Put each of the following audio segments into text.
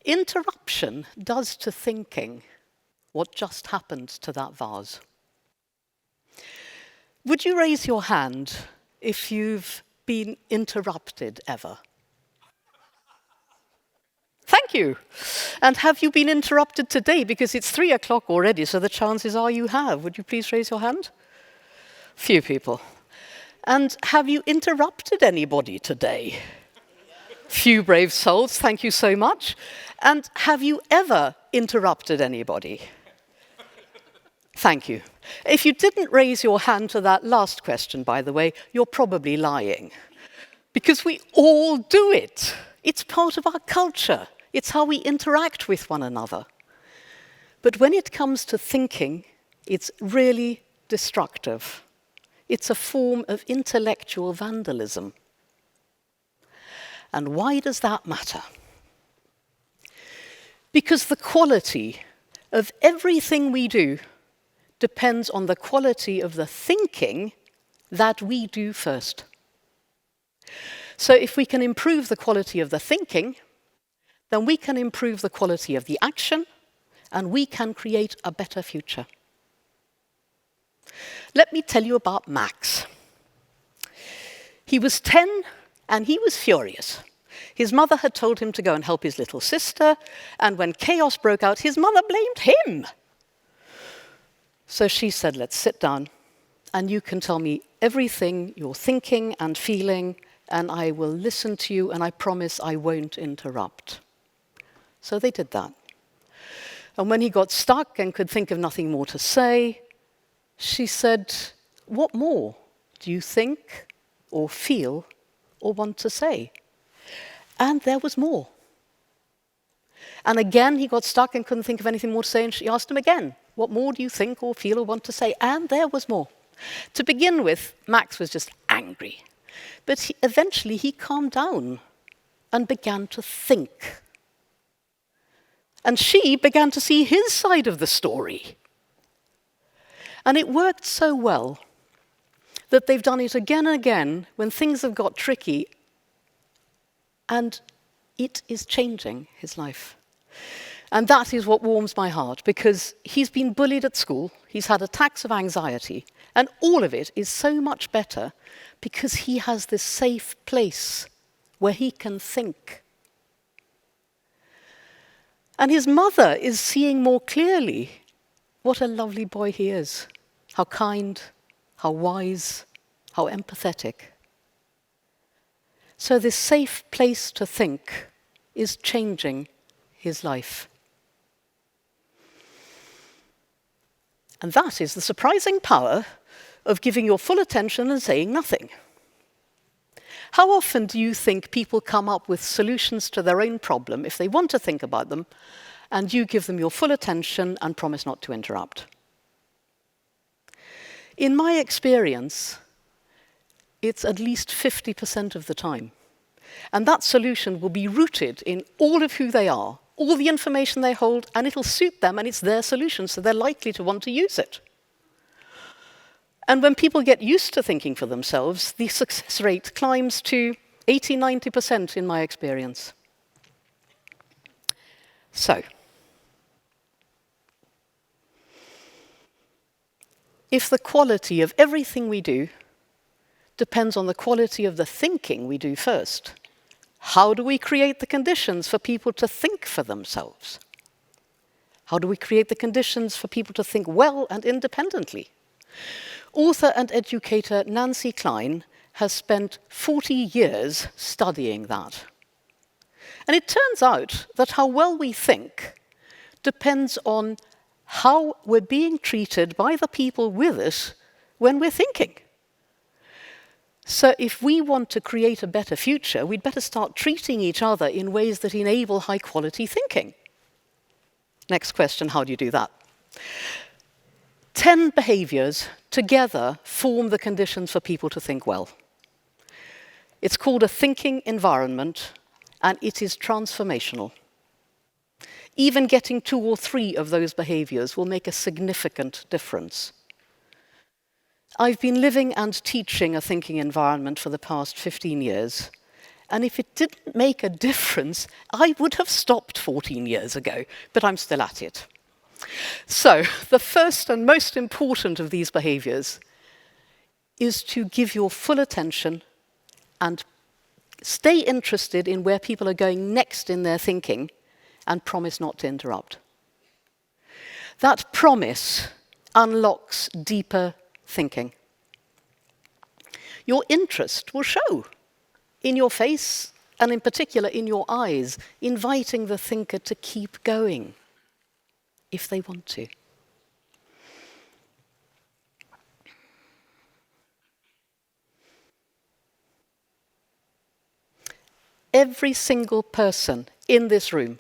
Interruption does to thinking what just happened to that vase. Would you raise your hand if you've been interrupted ever? Thank you. And have you been interrupted today? Because it's 3 o'clock already, so the chances are you have. Would you please raise your hand? Few people. And have you interrupted anybody today? Few brave souls, thank you so much. And have you ever interrupted anybody? Thank you. If you didn't raise your hand to that last question, by the way, you're probably lying. Because we all do it. It's part of our culture. It's how we interact with one another. But when it comes to thinking, it's really destructive. It's a form of intellectual vandalism. And why does that matter? Because the quality of everything we do depends on the quality of the thinking that we do first. So if we can improve the quality of the thinking, then we can improve the quality of the action, and we can create a better future. Let me tell you about Max. He was 10 and he was furious. His mother had told him to go and help his little sister, and when chaos broke out, his mother blamed him. So she said, let's sit down, and you can tell me everything you're thinking and feeling, and I will listen to you, and I promise I won't interrupt. So they did that. And when he got stuck and could think of nothing more to say, she said, what more do you think or feel or want to say? And there was more. And again, he got stuck and couldn't think of anything more to say, and she asked him again, what more do you think or feel or want to say? And there was more. To begin with, Max was just angry. But eventually he calmed down and began to think. And she began to see his side of the story. And it worked so well that they've done it again and again when things have got tricky, and it is changing his life. And that is what warms my heart, because he's been bullied at school, he's had attacks of anxiety, and all of it is so much better because he has this safe place where he can think. And his mother is seeing more clearly what a lovely boy he is, how kind, how wise, how empathetic. So this safe place to think is changing his life. And that is the surprising power of giving your full attention and saying nothing. How often do you think people come up with solutions to their own problem if they want to think about them, and you give them your full attention and promise not to interrupt? In my experience, it's at least 50% of the time. And that solution will be rooted in all of who they are, all the information they hold, and it'll suit them, and it's their solution, so they're likely to want to use it. And when people get used to thinking for themselves, the success rate climbs to 80–90% in my experience. So, if the quality of everything we do depends on the quality of the thinking we do first, how do we create the conditions for people to think for themselves? How do we create the conditions for people to think well and independently? Author and educator Nancy Kline has spent 40 years studying that. And it turns out that how well we think depends on how we're being treated by the people with us when we're thinking. So if we want to create a better future, we'd better start treating each other in ways that enable high-quality thinking. Next question, how do you do that? 10 behaviors together form the conditions for people to think well. It's called a thinking environment, and it is transformational. Even getting 2 or 3 of those behaviors will make a significant difference. I've been living and teaching a thinking environment for the past 15 years, And if it didn't make a difference, I would have stopped 14 years ago, but I'm still at it. So the first and most important of these behaviors is to give your full attention and stay interested in where people are going next in their thinking and promise not to interrupt. That promise unlocks deeper thinking. Your interest will show in your face and in particular in your eyes, inviting the thinker to keep going if they want to. Every single person in this room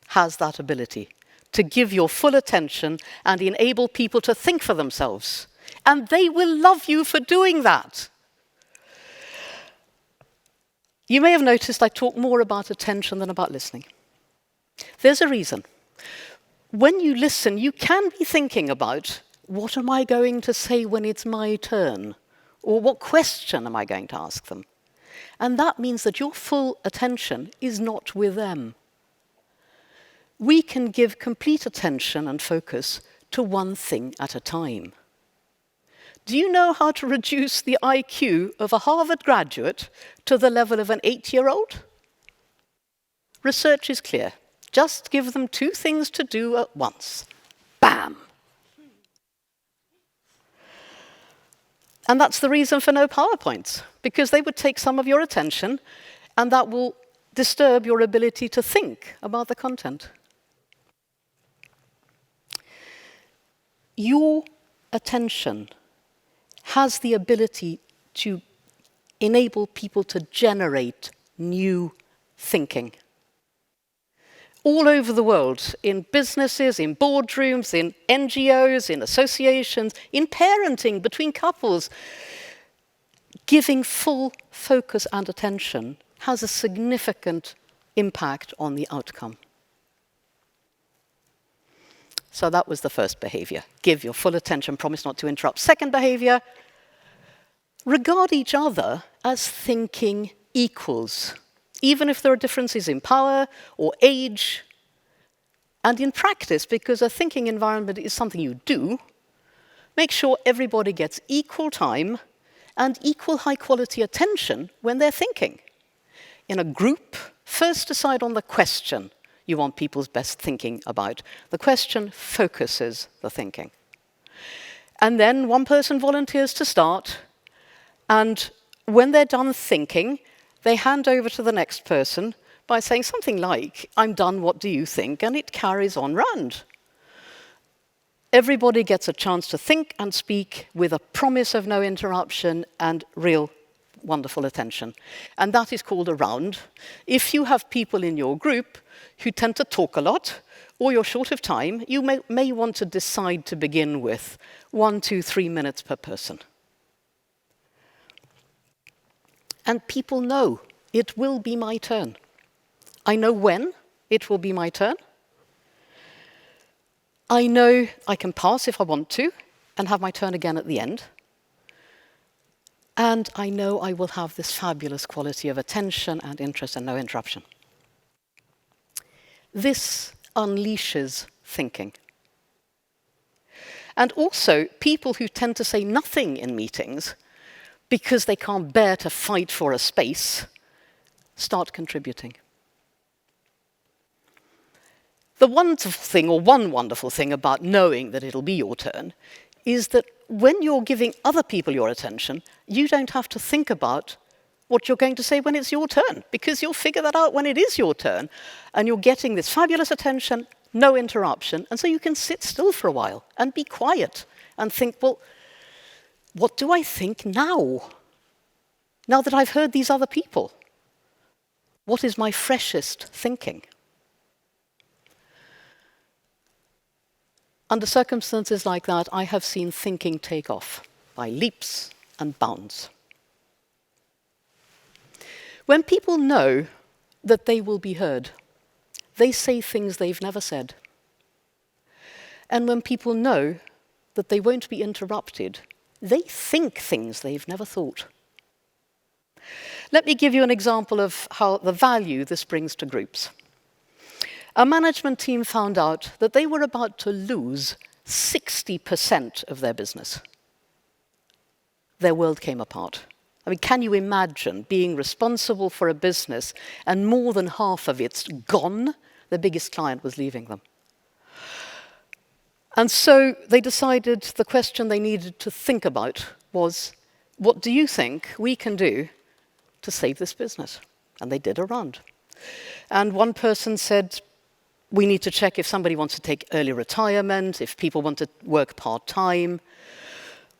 has that ability to give your full attention and enable people to think for themselves. And they will love you for doing that. You may have noticed I talk more about attention than about listening. There's a reason. When you listen, you can be thinking about, what am I going to say when it's my turn? Or what question am I going to ask them? And that means that your full attention is not with them. We can give complete attention and focus to one thing at a time. Do you know how to reduce the IQ of a Harvard graduate to the level of an 8-year-old? Research is clear. Just give them 2 things to do at once. Bam! And that's the reason for no PowerPoints, because they would take some of your attention and that will disturb your ability to think about the content. Your attention has the ability to enable people to generate new thinking. All over the world, in businesses, in boardrooms, in NGOs, in associations, in parenting between couples, giving full focus and attention has a significant impact on the outcome. So that was the first behavior. Give your full attention, promise not to interrupt. Second behavior, regard each other as thinking equals, even if there are differences in power or age. And in practice, because a thinking environment is something you do, make sure everybody gets equal time and equal high-quality attention when they're thinking. In a group, first decide on the question you want people's best thinking about. The question focuses the thinking. And then one person volunteers to start, and when they're done thinking, they hand over to the next person by saying something like, I'm done, what do you think? And it carries on round. Everybody gets a chance to think and speak with a promise of no interruption and real wonderful attention. And that is called a round. If you have people in your group who tend to talk a lot, or you're short of time, you may want to decide to begin with 1, 2, 3 minutes per person. And people know it will be my turn. I know when it will be my turn. I know I can pass if I want to and have my turn again at the end. And I know I will have this fabulous quality of attention and interest and no interruption. This unleashes thinking. And also, people who tend to say nothing in meetings because they can't bear to fight for a space start contributing. The wonderful thing, or one wonderful thing about knowing that it'll be your turn, is that when you're giving other people your attention, you don't have to think about what you're going to say when it's your turn, because you'll figure that out when it is your turn, and you're getting this fabulous attention, no interruption, and so you can sit still for a while and be quiet and think, well, what do I think now? Now that I've heard these other people, what is my freshest thinking? Under circumstances like that, I have seen thinking take off by leaps and bounds. When people know that they will be heard, they say things they've never said. And when people know that they won't be interrupted, they think things they've never thought. Let me give you an example of how the value this brings to groups. A management team found out that they were about to lose 60% of their business. Their world came apart. I mean, can you imagine being responsible for a business and more than half of it's gone? The biggest client was leaving them. And so they decided the question they needed to think about was, what do you think we can do to save this business? And they did a round. And one person said, we need to check if somebody wants to take early retirement, if people want to work part-time.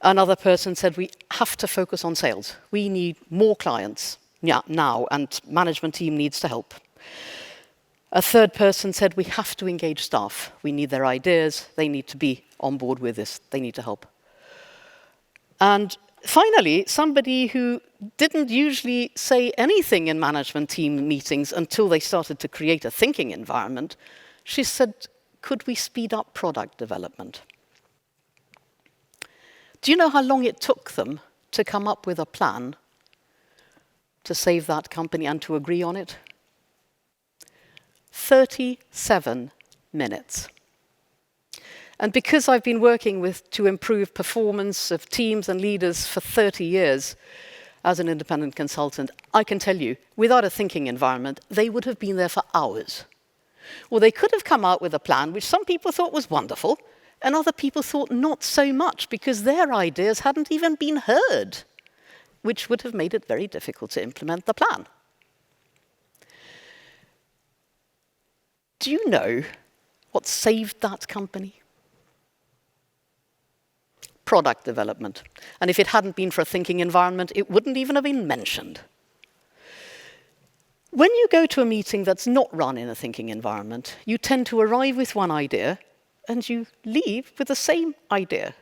Another person said, we have to focus on sales. We need more clients now, and management team needs to help. A third person said, we have to engage staff. We need their ideas. They need to be on board with this. They need to help. And finally, somebody who didn't usually say anything in management team meetings until they started to create a thinking environment, she said, could we speed up product development? Do you know how long it took them to come up with a plan to save that company and to agree on it? 37 minutes. And because I've been working to improve performance of teams and leaders for 30 years as an independent consultant, I can tell you, without a thinking environment, they would have been there for hours. Or they could have come out with a plan which some people thought was wonderful, and other people thought not so much because their ideas hadn't even been heard, which would have made it very difficult to implement the plan. Do you know what saved that company? Product development. And if it hadn't been for a thinking environment, it wouldn't even have been mentioned. When you go to a meeting that's not run in a thinking environment, you tend to arrive with one idea and you leave with the same idea.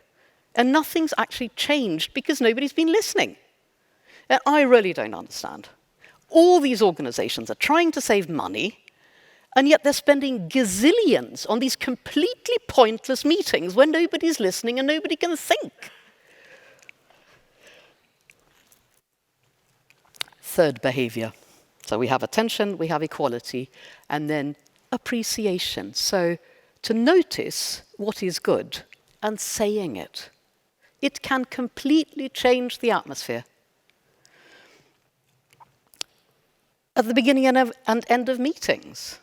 And nothing's actually changed because nobody's been listening. And I really don't understand. All these organizations are trying to save money, and yet they're spending gazillions on these completely pointless meetings when nobody's listening and nobody can think. Third behavior. So we have attention, we have equality, and then appreciation. So to notice what is good and saying it. It can completely change the atmosphere. At the beginning and end of meetings,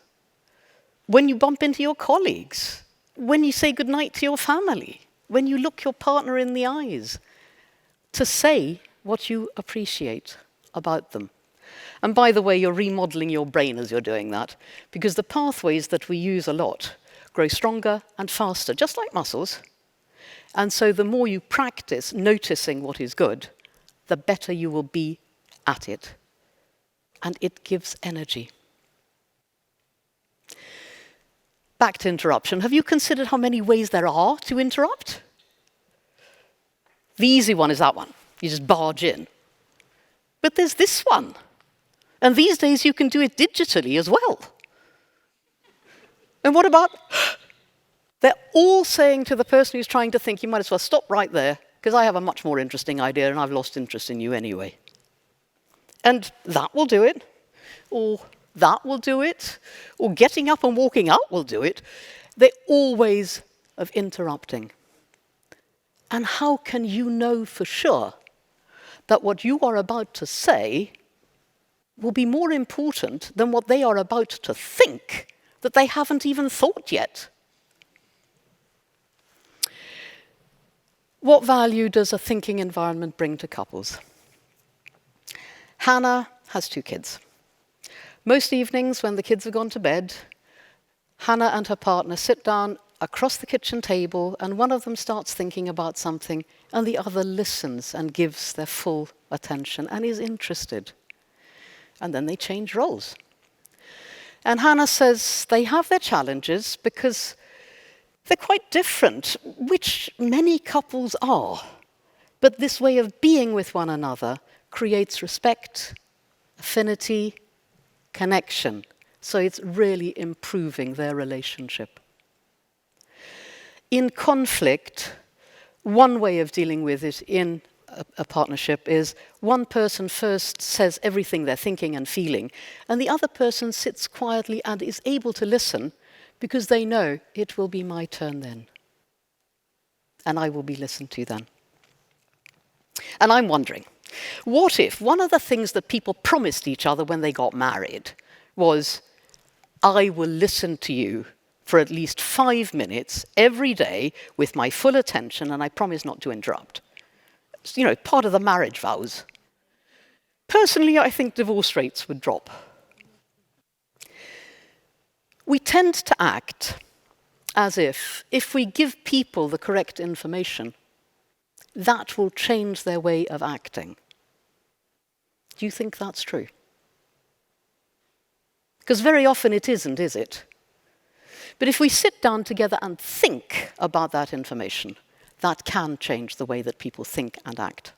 when you bump into your colleagues, when you say goodnight to your family, when you look your partner in the eyes, to say what you appreciate about them. And by the way, you're remodeling your brain as you're doing that, because the pathways that we use a lot grow stronger and faster, just like muscles. And so the more you practice noticing what is good, the better you will be at it. And it gives energy. Back to interruption. Have you considered how many ways there are to interrupt? The easy one is that one. You just barge in. But there's this one. And these days you can do it digitally as well. And what about, they're all saying to the person who's trying to think, you might as well stop right there, because I have a much more interesting idea and I've lost interest in you anyway. And that will do it. Or that will do it, or getting up and walking out will do it. They're all ways of interrupting. And how can you know for sure that what you are about to say will be more important than what they are about to think that they haven't even thought yet? What value does a thinking environment bring to couples? Hannah has 2 kids. Most evenings when the kids have gone to bed, Hannah and her partner sit down across the kitchen table and one of them starts thinking about something and the other listens and gives their full attention and is interested. And then they change roles. And Hannah says they have their challenges because they're quite different, which many couples are. But this way of being with one another creates respect, affinity, connection. So it's really improving their relationship. In conflict, one way of dealing with it in a partnership is one person first says everything they're thinking and feeling, and the other person sits quietly and is able to listen because they know it will be my turn then. And I will be listened to then. And I'm wondering, what if one of the things that people promised each other when they got married was, I will listen to you for at least 5 minutes every day with my full attention, and I promise not to interrupt. It's, part of the marriage vows. Personally, I think divorce rates would drop. We tend to act as if we give people the correct information, that will change their way of acting. Do you think that's true? Because very often it isn't, is it? But if we sit down together and think about that information, that can change the way that people think and act.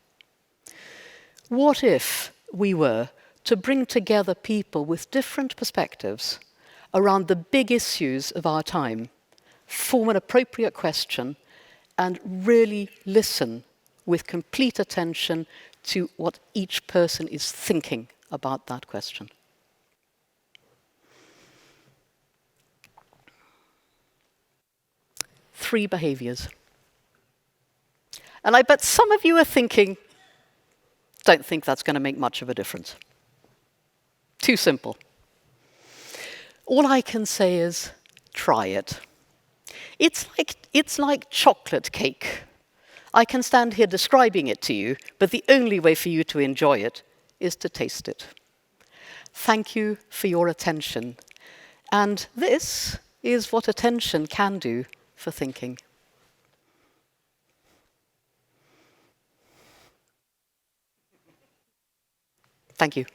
What if we were to bring together people with different perspectives around the big issues of our time, form an appropriate question, and really listen with complete attention to what each person is thinking about that question? Three behaviors. And I bet some of you are thinking, don't think that's going to make much of a difference. Too simple. All I can say is, try it. It's like chocolate cake. I can stand here describing it to you, but the only way for you to enjoy it is to taste it. Thank you for your attention. And this is what attention can do for thinking. Thank you.